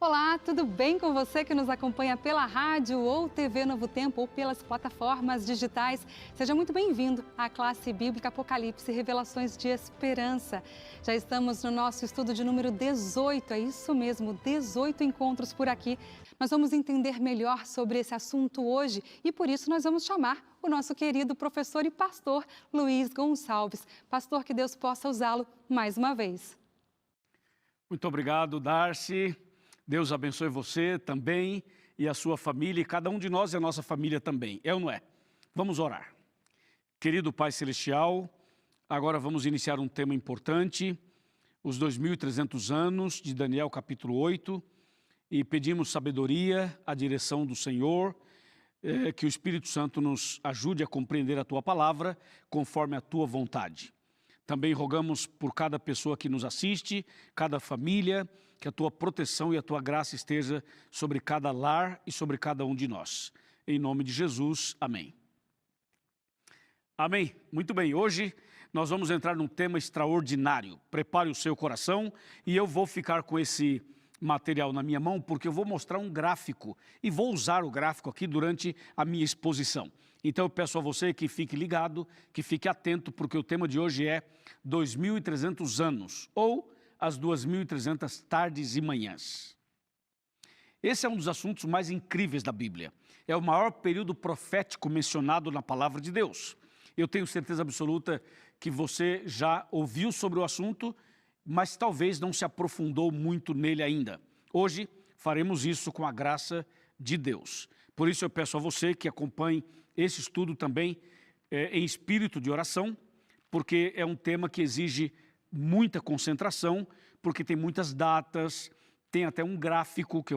Olá, tudo bem com você que nos acompanha pela rádio ou TV Novo Tempo ou pelas plataformas digitais? Seja muito bem-vindo à classe bíblica Apocalipse Revelações de Esperança. Já estamos no nosso estudo de número 18, é isso mesmo, 18 encontros por aqui. Nós vamos entender melhor sobre esse assunto hoje e por isso nós vamos chamar o nosso querido professor e pastor Luiz Gonçalves. Pastor, que Deus possa usá-lo mais uma vez. Muito obrigado, Darcy. Deus abençoe você também e a sua família, e cada um de nós e a nossa família também, é ou não é? Vamos orar. Querido Pai Celestial, agora vamos iniciar um tema importante, os 2.300 anos de Daniel capítulo 8, e pedimos sabedoria, a direção do Senhor, que o Espírito Santo nos ajude a compreender a Tua palavra conforme a Tua vontade. Também rogamos por cada pessoa que nos assiste, cada família, que a Tua proteção e a Tua graça esteja sobre cada lar e sobre cada um de nós. Em nome de Jesus, amém. Amém. Muito bem, hoje nós vamos entrar num tema extraordinário. Prepare o seu coração e eu vou ficar com esse material na minha mão porque eu vou mostrar um gráfico e vou usar o gráfico aqui durante a minha exposição. Então eu peço a você que fique ligado, que fique atento, porque o tema de hoje é 2.300 anos, ou as 2.300 tardes e manhãs. Esse é um dos assuntos mais incríveis da Bíblia. É o maior período profético mencionado na palavra de Deus. Eu tenho certeza absoluta que você já ouviu sobre o assunto, mas talvez não se aprofundou muito nele ainda. Hoje faremos isso com a graça de Deus. Por isso eu peço a você que acompanhe esse estudo também em espírito de oração, porque é um tema que exige muita concentração, porque tem muitas datas, tem até um gráfico que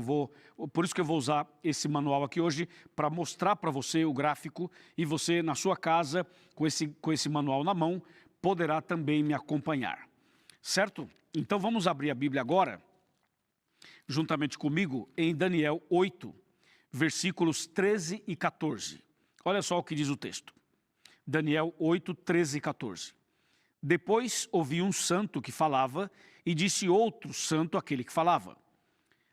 por isso que eu vou usar esse manual aqui hoje, para mostrar para você o gráfico, e você na sua casa, com esse manual na mão, poderá também me acompanhar. Certo? Então vamos abrir a Bíblia agora, juntamente comigo, em Daniel 8, versículos 13 e 14. Olha só o que diz o texto. Daniel 8, 13 e 14. Depois ouvi um santo que falava, e disse outro santo àquele que falava: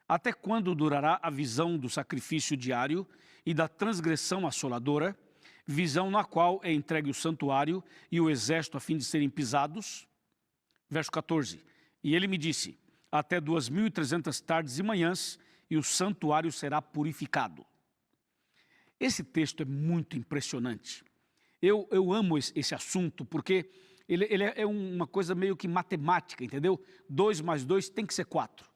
até quando durará a visão do sacrifício diário e da transgressão assoladora, visão na qual é entregue o santuário e o exército a fim de serem pisados? Verso 14. E ele me disse: até 2.300 tardes e manhãs, e o santuário será purificado. Esse texto é muito impressionante. Eu amo esse assunto porque ele é uma coisa meio que matemática, entendeu? 2 mais 2 tem que ser 4.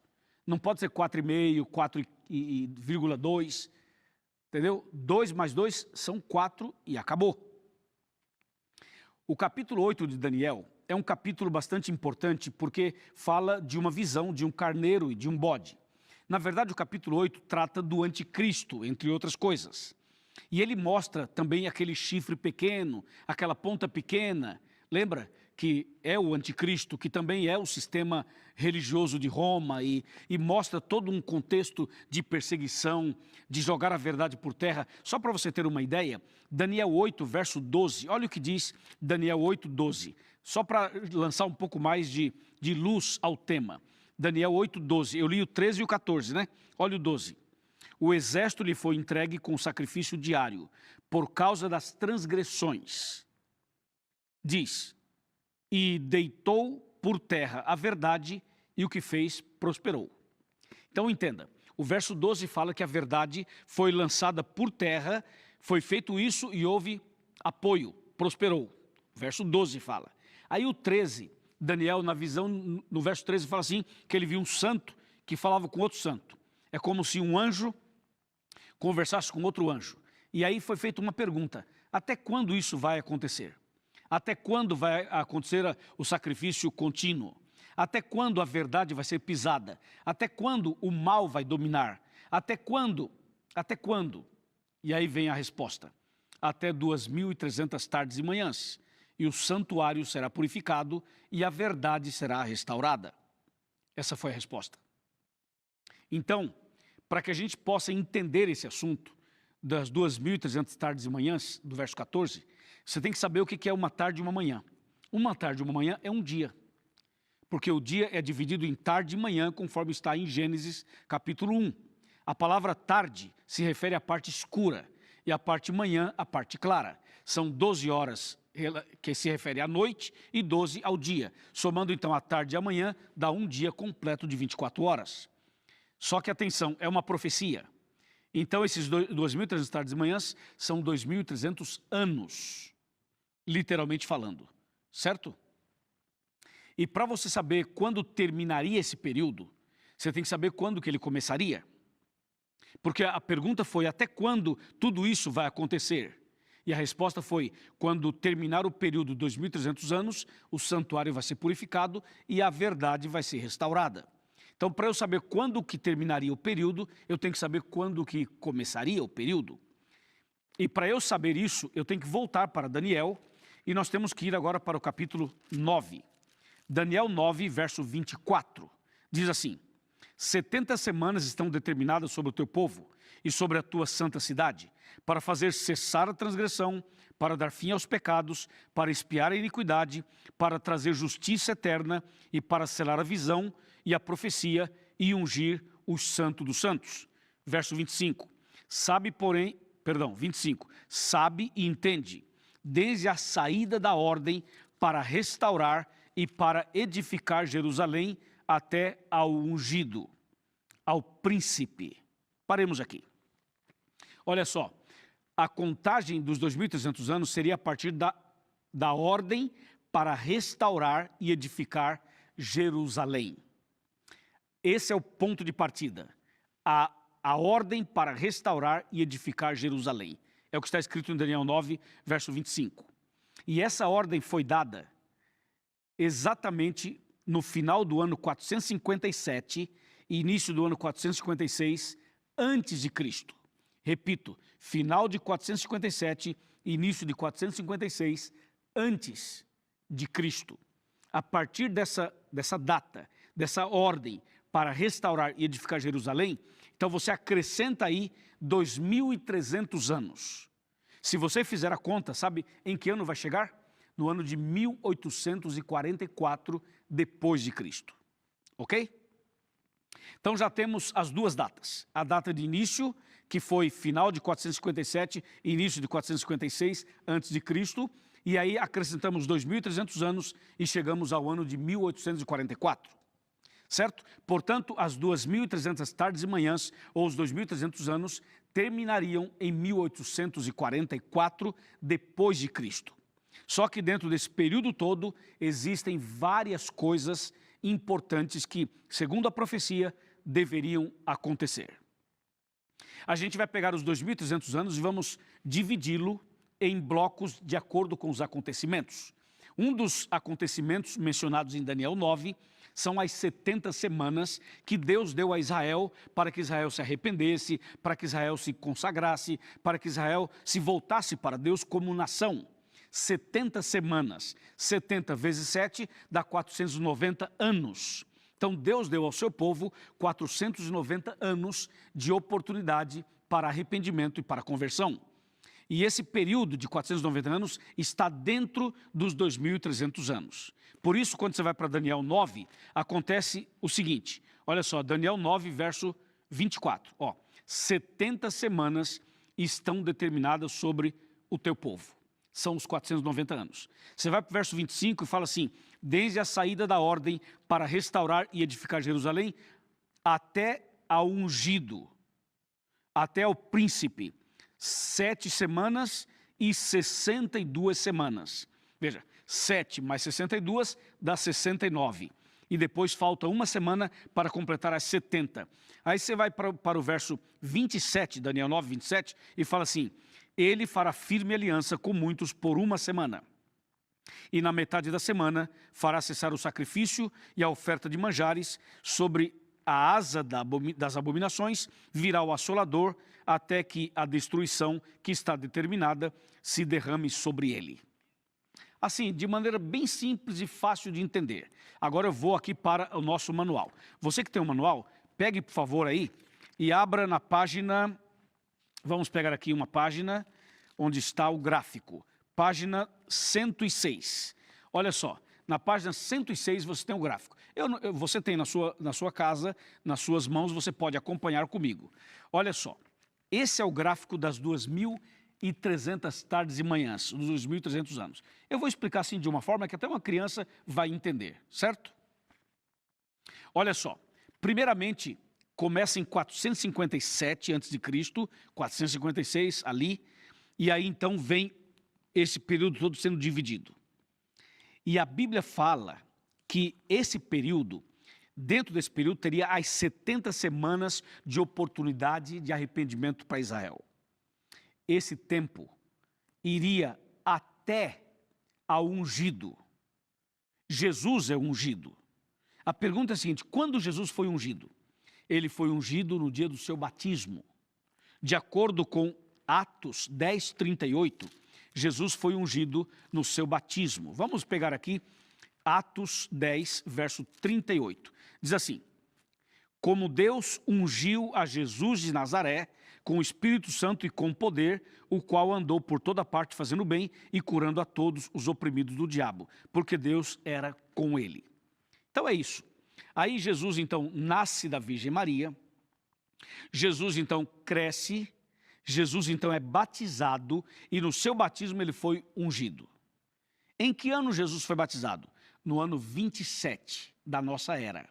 Não pode ser 4,5, 4,2, entendeu? 2 mais 2 são 4 e acabou. O capítulo 8 de Daniel é um capítulo bastante importante porque fala de uma visão de um carneiro e de um bode. Na verdade, o capítulo 8 trata do anticristo, entre outras coisas. E ele mostra também aquele chifre pequeno, aquela ponta pequena. Lembra que é o anticristo, que também é o sistema religioso de Roma e mostra todo um contexto de perseguição, de jogar a verdade por terra. Só para você ter uma ideia, Daniel 8, verso 12, olha o que diz Daniel 8, 12. Só para lançar um pouco mais de luz ao tema. Daniel 8, 12, eu li o 13 e o 14, né? Olha o 12. O exército lhe foi entregue com sacrifício diário, por causa das transgressões. Diz, e deitou por terra a verdade, e o que fez prosperou. Então entenda, o verso 12 fala que a verdade foi lançada por terra, foi feito isso e houve apoio, prosperou. O verso 12 fala. Aí o 13, Daniel na visão, no verso 13 fala assim, que ele viu um santo que falava com outro santo. É como se um anjo conversasse com outro anjo. E aí foi feita uma pergunta: até quando isso vai acontecer? Até quando vai acontecer o sacrifício contínuo? Até quando a verdade vai ser pisada? Até quando o mal vai dominar? Até quando? Até quando? E aí vem a resposta: até 2.300 tardes e manhãs, e o santuário será purificado e a verdade será restaurada. Essa foi a resposta. Então, para que a gente possa entender esse assunto das 2.300 tardes e manhãs, do verso 14, você tem que saber o que é uma tarde e uma manhã. Uma tarde e uma manhã é um dia. porque o dia é dividido em tarde e manhã, conforme está em Gênesis capítulo 1. A palavra tarde se refere à parte escura e a parte manhã à parte clara. São 12 horas que se refere à noite e 12 ao dia. Somando então a tarde e a manhã, dá um dia completo de 24 horas. Só que atenção, é uma profecia. Então esses 2.300 tardes e manhãs são 2.300 anos, literalmente falando, certo? E para você saber quando terminaria esse período, você tem que saber quando que ele começaria. Porque a pergunta foi, até quando tudo isso vai acontecer? E a resposta foi, quando terminar o período de 2.300 anos, o santuário vai ser purificado e a verdade vai ser restaurada. Então, para eu saber quando que terminaria o período, eu tenho que saber quando que começaria o período. E para eu saber isso, eu tenho que voltar para Daniel, e nós temos que ir agora para o capítulo 9. Daniel 9, verso 24, diz assim: 70 semanas estão determinadas sobre o teu povo e sobre a tua santa cidade, para fazer cessar a transgressão, para dar fim aos pecados, para expiar a iniquidade, para trazer justiça eterna e para selar a visão e a profecia e ungir o santo dos santos. Verso 25. 25. Sabe e entende, desde a saída da ordem para restaurar e para edificar Jerusalém até ao ungido, ao príncipe. Paremos aqui. Olha só, a contagem dos 2.300 anos seria a partir da ordem para restaurar e edificar Jerusalém. Esse é o ponto de partida. A ordem para restaurar e edificar Jerusalém. É o que está escrito em Daniel 9, verso 25. E essa ordem foi dada exatamente no final do ano 457 e início do ano 456 antes de Cristo. Repito, final de 457 e início de 456 antes de Cristo. A partir dessa data, dessa ordem para restaurar e edificar Jerusalém, então você acrescenta aí 2.300 anos. Se você fizer a conta, sabe em que ano vai chegar? No ano de 1844 depois de Cristo. Ok? Então já temos as duas datas. A data de início, que foi final de 457 e início de 456 antes de Cristo, e aí acrescentamos 2.300 anos e chegamos ao ano de 1844. Certo? Portanto, as 2.300 tardes e manhãs, ou os 2.300 anos, terminariam em 1844 depois de Cristo. Só que dentro desse período todo, existem várias coisas importantes que, segundo a profecia, deveriam acontecer. A gente vai pegar os 2.300 anos e vamos dividi-lo em blocos de acordo com os acontecimentos. Um dos acontecimentos mencionados em Daniel 9 são as 70 semanas que Deus deu a Israel para que Israel se arrependesse, para que Israel se consagrasse, para que Israel se voltasse para Deus como nação. 70 semanas, 70 vezes 7 dá 490 anos. Então Deus deu ao seu povo 490 anos de oportunidade para arrependimento e para conversão. E esse período de 490 anos está dentro dos 2.300 anos. Por isso, quando você vai para Daniel 9, acontece o seguinte. Olha só, Daniel 9, verso 24. 70 semanas estão determinadas sobre o teu povo. São os 490 anos. Você vai para o verso 25 e fala assim: desde a saída da ordem para restaurar e edificar Jerusalém, até ao ungido, até ao príncipe, 7 semanas e 62 semanas. Veja, 7 mais 62 dá 69. E depois falta uma semana para completar as 70. Aí você vai para o verso 27, Daniel 9, 27, e fala assim: ele fará firme aliança com muitos por uma semana. E na metade da semana fará cessar o sacrifício e a oferta de manjares. Sobre a asa das abominações virá o assolador, até que a destruição que está determinada se derrame sobre ele. Assim, de maneira bem simples e fácil de entender. Agora eu vou aqui para o nosso manual. Você que tem um manual, pegue por favor aí e abra na página, vamos pegar aqui uma página onde está o gráfico, página 106. Olha só, na página 106 você tem um gráfico. Você tem na sua casa, nas suas mãos, você pode acompanhar comigo. Olha só, esse é o gráfico das 2.300 tardes e manhãs, dos 2.300 anos. Eu vou explicar assim de uma forma que até uma criança vai entender, certo? Olha só, primeiramente, começa em 457 a.C., 456 ali, e aí então vem esse período todo sendo dividido. E a Bíblia fala que esse período, dentro desse período, teria as 70 semanas de oportunidade de arrependimento para Israel. Esse tempo iria até ao ungido. Jesus é ungido. A pergunta é a seguinte: quando Jesus foi ungido? Ele foi ungido no dia do seu batismo. De acordo com Atos 10:38, Jesus foi ungido no seu batismo. Vamos pegar aqui Atos 10, verso 38. Diz assim: como Deus ungiu a Jesus de Nazaré com o Espírito Santo e com poder, o qual andou por toda parte fazendo bem e curando a todos os oprimidos do diabo, porque Deus era com ele. Então é isso. Aí Jesus então nasce da Virgem Maria, Jesus então cresce, Jesus então é batizado e no seu batismo ele foi ungido. Em que ano Jesus foi batizado? No ano 27 da nossa era.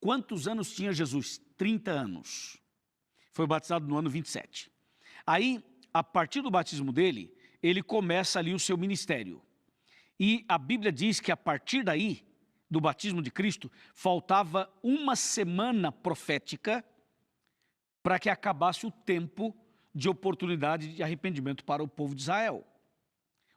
Quantos anos tinha Jesus? 30 anos. Foi batizado no ano 27. Aí, a partir do batismo dele, ele começa ali o seu ministério. E a Bíblia diz que a partir daí, do batismo de Cristo, faltava uma semana profética para que acabasse o tempo de oportunidade de arrependimento para o povo de Israel.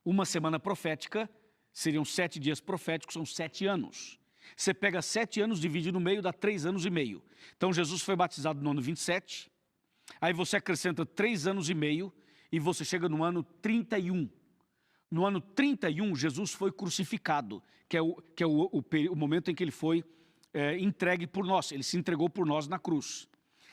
Uma semana profética, seriam 7 dias proféticos, são 7 anos. Você pega 7 anos, divide no meio, dá 3 anos e meio. Então Jesus foi batizado no ano 27, aí você acrescenta 3 anos e meio e você chega no ano 31. No ano 31, Jesus foi crucificado, que é o momento em que ele foi entregue por nós, ele se entregou por nós na cruz.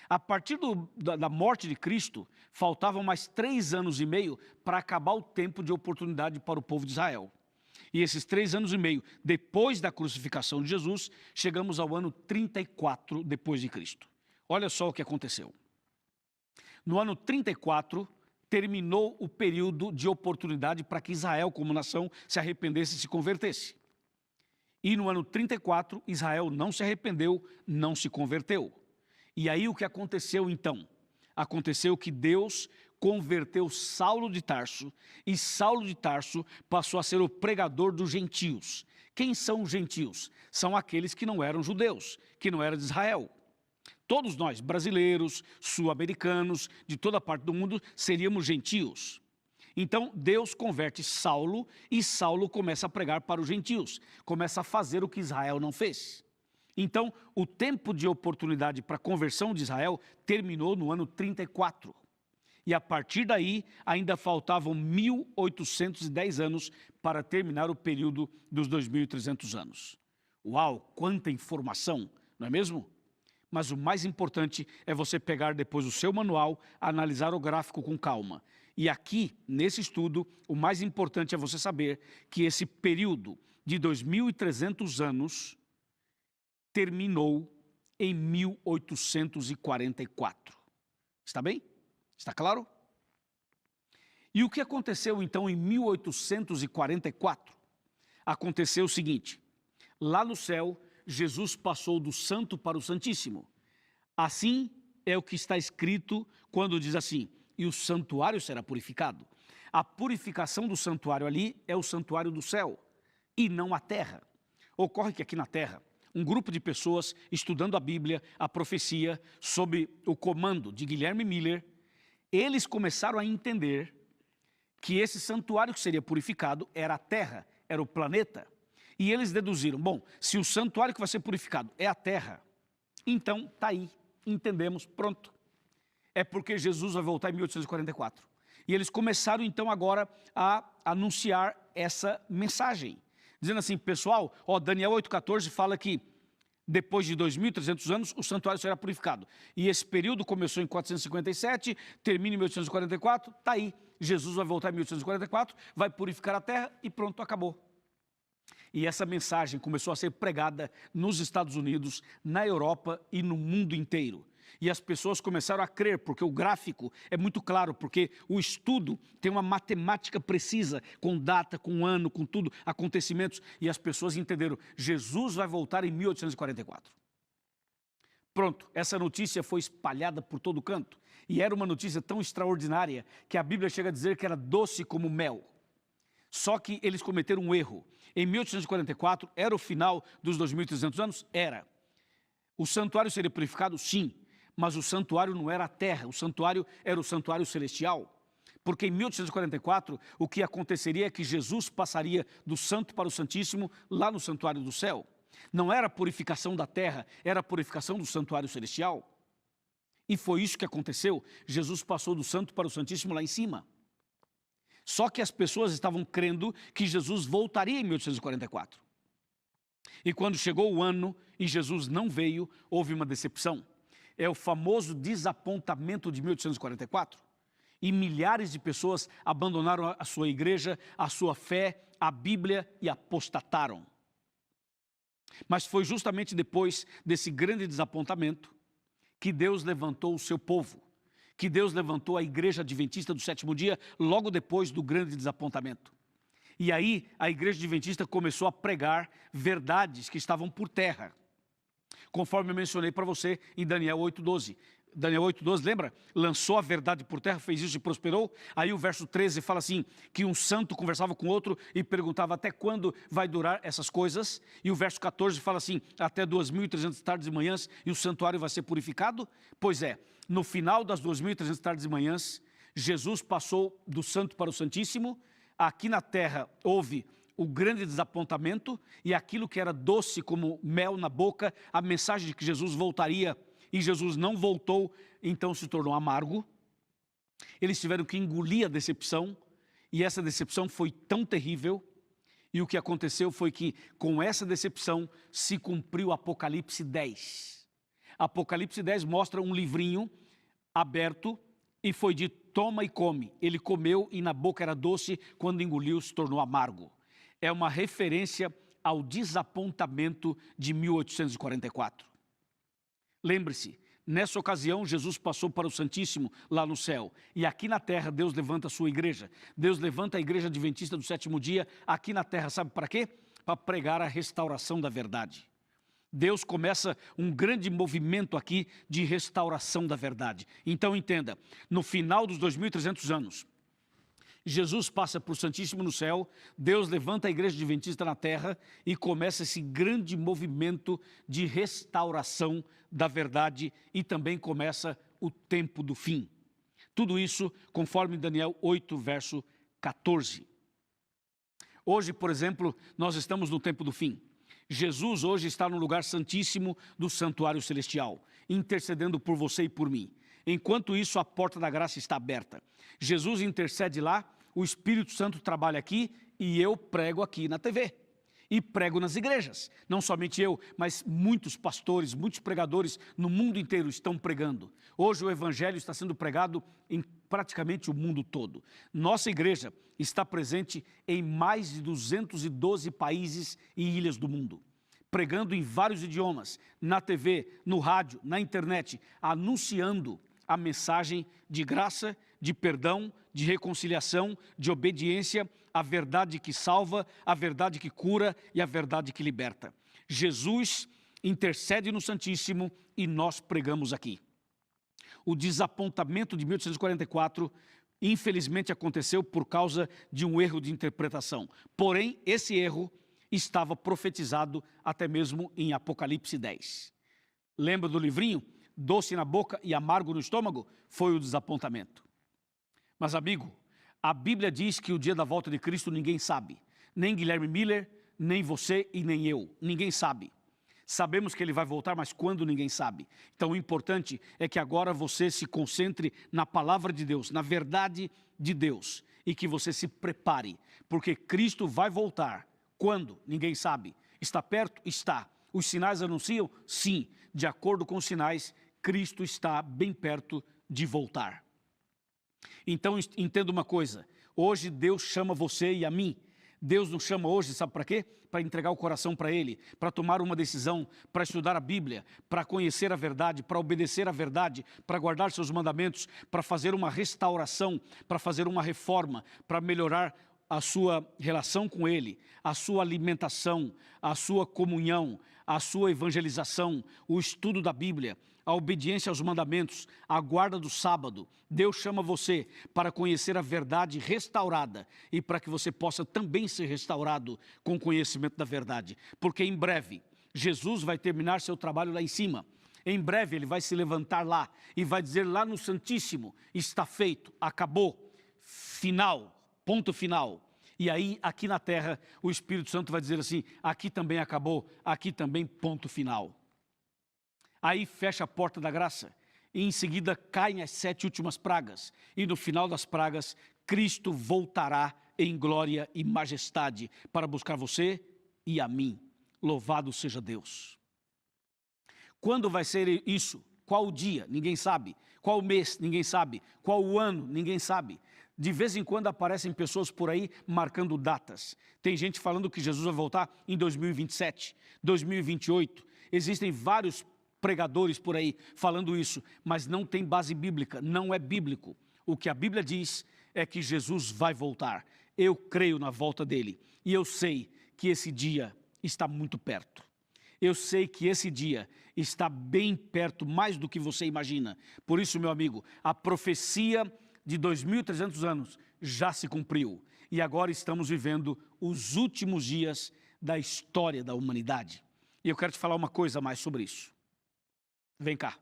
A partir da morte de Cristo, faltavam mais 3 anos e meio para acabar o tempo de oportunidade para o povo de Israel. E esses 3 anos e meio, depois da crucificação de Jesus, chegamos ao ano 34 depois de Cristo. Olha só o que aconteceu. No ano 34, terminou o período de oportunidade para que Israel, como nação, se arrependesse e se convertesse. E no ano 34, Israel não se arrependeu, não se converteu. E aí o que aconteceu então? Aconteceu que Deus converteu Saulo de Tarso, e Saulo de Tarso passou a ser o pregador dos gentios. Quem são os gentios? São aqueles que não eram judeus, que não eram de Israel. Todos nós, brasileiros, sul-americanos, de toda parte do mundo, seríamos gentios. Então, Deus converte Saulo e Saulo começa a pregar para os gentios, começa a fazer o que Israel não fez. Então, o tempo de oportunidade para a conversão de Israel terminou no ano 34. E a partir daí, ainda faltavam 1.810 anos para terminar o período dos 2.300 anos. Uau, quanta informação, não é mesmo? Mas o mais importante é você pegar depois o seu manual, analisar o gráfico com calma. E aqui, nesse estudo, o mais importante é você saber que esse período de 2.300 anos terminou em 1844. Está bem? Está claro? E o que aconteceu então em 1844? Aconteceu o seguinte: lá no céu, Jesus passou do santo para o santíssimo. Assim é o que está escrito quando diz assim: e o santuário será purificado. A purificação do santuário ali é o santuário do céu e não a terra. Ocorre que aqui na terra, um grupo de pessoas estudando a Bíblia, a profecia, sob o comando de Guilherme Miller, eles começaram a entender que esse santuário que seria purificado era a terra, era o planeta. E eles deduziram, bom, se o santuário que vai ser purificado é a terra, então está aí, entendemos, pronto. É porque Jesus vai voltar em 1844. E eles começaram então agora a anunciar essa mensagem, dizendo assim: pessoal, Daniel 8,14 fala que depois de 2.300 anos o santuário será purificado. E esse período começou em 457, termina em 1844, está aí. Jesus vai voltar em 1844, vai purificar a terra e pronto, acabou. E essa mensagem começou a ser pregada nos Estados Unidos, na Europa e no mundo inteiro. E as pessoas começaram a crer, porque o gráfico é muito claro, porque o estudo tem uma matemática precisa, com data, com ano, com tudo, acontecimentos. E as pessoas entenderam, Jesus vai voltar em 1844. Pronto, essa notícia foi espalhada por todo canto. E era uma notícia tão extraordinária que a Bíblia chega a dizer que era doce como mel. Só que eles cometeram um erro. Em 1844, era o final dos 2.300 anos? Era. O santuário seria purificado? Sim. Mas o santuário não era a terra, o santuário era o santuário celestial. Porque em 1844, o que aconteceria é que Jesus passaria do santo para o santíssimo lá no santuário do céu. Não era a purificação da terra, era a purificação do santuário celestial. E foi isso que aconteceu. Jesus passou do santo para o santíssimo lá em cima. Só que as pessoas estavam crendo que Jesus voltaria em 1844. E quando chegou o ano e Jesus não veio, houve uma decepção. É o famoso desapontamento de 1844. E milhares de pessoas abandonaram a sua igreja, a sua fé, a Bíblia e apostataram. Mas foi justamente depois desse grande desapontamento que Deus levantou o seu povo, que Deus levantou a Igreja Adventista do Sétimo Dia, logo depois do grande desapontamento. E aí a Igreja Adventista começou a pregar verdades que estavam por terra, conforme eu mencionei para você em Daniel 8:12. Daniel 8:12, lembra? Lançou a verdade por terra, fez isso e prosperou. Aí o verso 13 fala assim, que um santo conversava com outro e perguntava até quando vai durar essas coisas. E o verso 14 fala assim, até 2.300 tardes e manhãs e o santuário vai ser purificado. Pois é, no final das 2.300 tardes e manhãs, Jesus passou do santo para o santíssimo. Aqui na terra houve o grande desapontamento e aquilo que era doce como mel na boca, a mensagem de que Jesus voltaria e Jesus não voltou, então se tornou amargo. Eles tiveram que engolir a decepção e essa decepção foi tão terrível. E o que aconteceu foi que com essa decepção se cumpriu Apocalipse 10. Apocalipse 10 mostra um livrinho aberto e foi dito, toma e come. Ele comeu e na boca era doce, quando engoliu se tornou amargo. É uma referência ao desapontamento de 1844. Lembre-se, nessa ocasião Jesus passou para o Santíssimo lá no céu. E aqui na terra Deus levanta a sua igreja. Deus levanta a Igreja Adventista do Sétimo Dia aqui na terra, sabe para quê? Para pregar a restauração da verdade. Deus começa um grande movimento aqui de restauração da verdade. Então entenda, no final dos 2.300 anos, Jesus passa por Santíssimo no céu, Deus levanta a Igreja Adventista na terra e começa esse grande movimento de restauração da verdade e também começa o tempo do fim. Tudo isso conforme Daniel 8, verso 14. Hoje, por exemplo, nós estamos no tempo do fim. Jesus hoje está no lugar santíssimo do santuário celestial, intercedendo por você e por mim. Enquanto isso, a porta da graça está aberta. Jesus intercede lá, o Espírito Santo trabalha aqui e eu prego aqui na TV. E prego nas igrejas. Não somente eu, mas muitos pastores, muitos pregadores no mundo inteiro estão pregando. Hoje o Evangelho está sendo pregado em praticamente o mundo todo. Nossa igreja está presente em mais de 212 países e ilhas do mundo. Pregando em vários idiomas, na TV, no rádio, na internet, anunciando a mensagem de graça, de perdão, de reconciliação, de obediência, a verdade que salva, a verdade que cura e a verdade que liberta. Jesus intercede no Santíssimo e nós pregamos aqui. O desapontamento de 1844, infelizmente, aconteceu por causa de um erro de interpretação. Porém, esse erro estava profetizado até mesmo em Apocalipse 10. Lembra do livrinho? Doce na boca e amargo no estômago? Foi o desapontamento. Mas, amigo, a Bíblia diz que o dia da volta de Cristo ninguém sabe. Nem Guilherme Miller, nem você e nem eu. Ninguém sabe. Sabemos que ele vai voltar, mas quando ninguém sabe. Então o importante é que agora você se concentre na palavra de Deus, na verdade de Deus. E que você se prepare, porque Cristo vai voltar. Quando? Ninguém sabe. Está perto? Está. Os sinais anunciam? Sim. De acordo com os sinais, Cristo está bem perto de voltar. Então entenda uma coisa, hoje Deus chama você e a mim. Deus nos chama hoje, sabe para quê? Para entregar o coração para Ele, para tomar uma decisão, para estudar a Bíblia, para conhecer a verdade, para obedecer a verdade, para guardar seus mandamentos, para fazer uma restauração, para fazer uma reforma, para melhorar a sua relação com Ele, a sua alimentação, a sua comunhão, a sua evangelização, o estudo da Bíblia, a obediência aos mandamentos, a guarda do sábado. Deus chama você para conhecer a verdade restaurada e para que você possa também ser restaurado com o conhecimento da verdade. Porque em breve, Jesus vai terminar seu trabalho lá em cima. Em breve Ele vai se levantar lá e vai dizer lá no Santíssimo, está feito, acabou, final, ponto final. E aí, aqui na terra, o Espírito Santo vai dizer assim, aqui também acabou, aqui também ponto final. Aí fecha a porta da graça e em seguida caem as 7 últimas pragas. E no final das pragas, Cristo voltará em glória e majestade para buscar você e a mim. Louvado seja Deus. Quando vai ser isso? Qual o dia? Ninguém sabe. Qual o mês? Ninguém sabe. Qual o ano? Ninguém sabe. De vez em quando aparecem pessoas por aí marcando datas. Tem gente falando que Jesus vai voltar em 2027, 2028. Existem vários pregadores por aí falando isso, mas não tem base bíblica, não é bíblico. O que a Bíblia diz é que Jesus vai voltar. Eu creio na volta dele e eu sei que esse dia está muito perto. Eu sei que esse dia está bem perto, mais do que você imagina. Por isso, meu amigo, a profecia de 2.300 anos já se cumpriu e agora estamos vivendo os últimos dias da história da humanidade. E eu quero te falar uma coisa a mais sobre isso. Vem cá,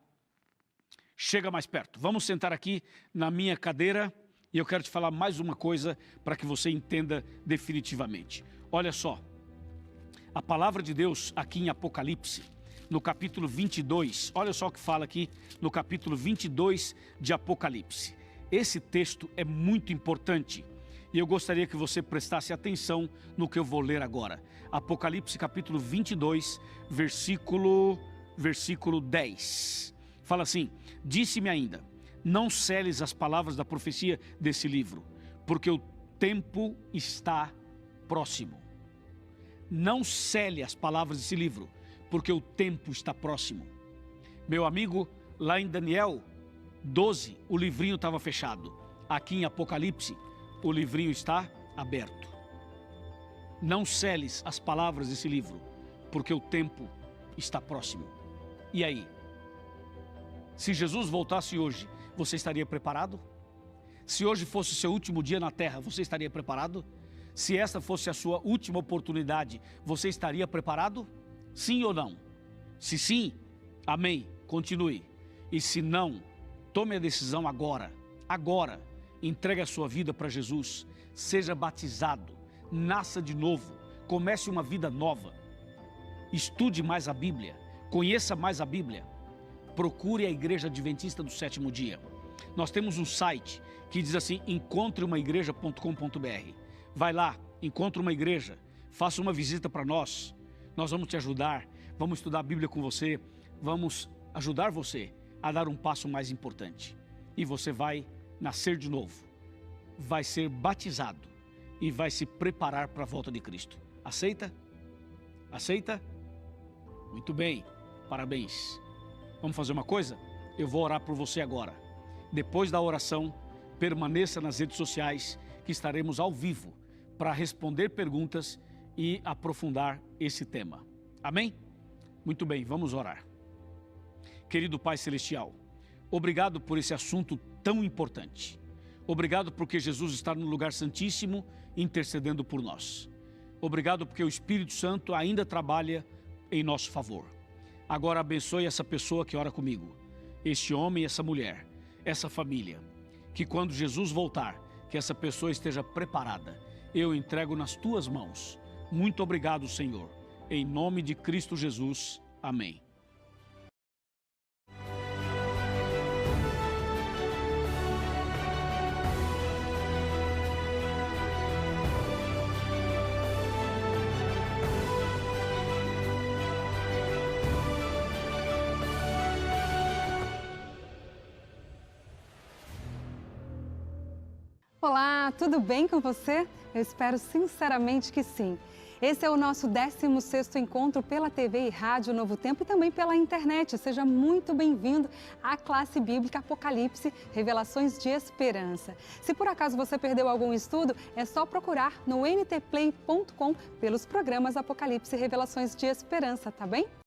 chega mais perto, vamos sentar aqui na minha cadeira e eu quero te falar mais uma coisa para que você entenda definitivamente. Olha só, a palavra de Deus aqui em Apocalipse, no capítulo 22, olha só o que fala aqui no capítulo 22 de Apocalipse. Esse texto é muito importante e eu gostaria que você prestasse atenção no que eu vou ler agora. Apocalipse capítulo 22, versículo 10, fala assim, disse-me ainda, não seles as palavras da profecia desse livro, porque o tempo está próximo. Não cele as palavras desse livro, porque o tempo está próximo. Meu amigo, lá em Daniel 12, o livrinho estava fechado. Aqui em Apocalipse, o livrinho está aberto. Não celes as palavras desse livro, porque o tempo está próximo. E aí? Se Jesus voltasse hoje, você estaria preparado? Se hoje fosse o seu último dia na terra, você estaria preparado? Se esta fosse a sua última oportunidade, você estaria preparado? Sim ou não? Se sim, amém, continue. E se não, tome a decisão agora. Agora, entregue a sua vida para Jesus. Seja batizado, nasça de novo, comece uma vida nova. Estude mais a Bíblia. Conheça mais a Bíblia, procure a Igreja Adventista do Sétimo Dia. Nós temos um site que diz assim, encontreumaigreja.com.br. Vai lá, encontre uma igreja, faça uma visita para nós. Nós vamos te ajudar, vamos estudar a Bíblia com você, vamos ajudar você a dar um passo mais importante. E você vai nascer de novo, vai ser batizado e vai se preparar para a volta de Cristo. Aceita? Aceita? Muito bem. Parabéns. Vamos fazer uma coisa? Eu vou orar por você agora. Depois da oração, permaneça nas redes sociais, que estaremos ao vivo para responder perguntas e aprofundar esse tema. Amém? Muito bem, vamos orar. Querido Pai Celestial, obrigado por esse assunto tão importante. Obrigado porque Jesus está no lugar santíssimo intercedendo por nós. Obrigado porque o Espírito Santo ainda trabalha em nosso favor. Agora abençoe essa pessoa que ora comigo, este homem e essa mulher, essa família, que quando Jesus voltar, que essa pessoa esteja preparada. Eu entrego nas tuas mãos. Muito obrigado, Senhor. Em nome de Cristo Jesus. Amém. Olá, tudo bem com você? Eu espero sinceramente que sim. Esse é o nosso 16º encontro pela TV e rádio Novo Tempo e também pela internet. Seja muito bem-vindo à classe bíblica Apocalipse, Revelações de Esperança. Se por acaso você perdeu algum estudo, é só procurar no ntplay.com pelos programas Apocalipse e Revelações de Esperança, tá bem?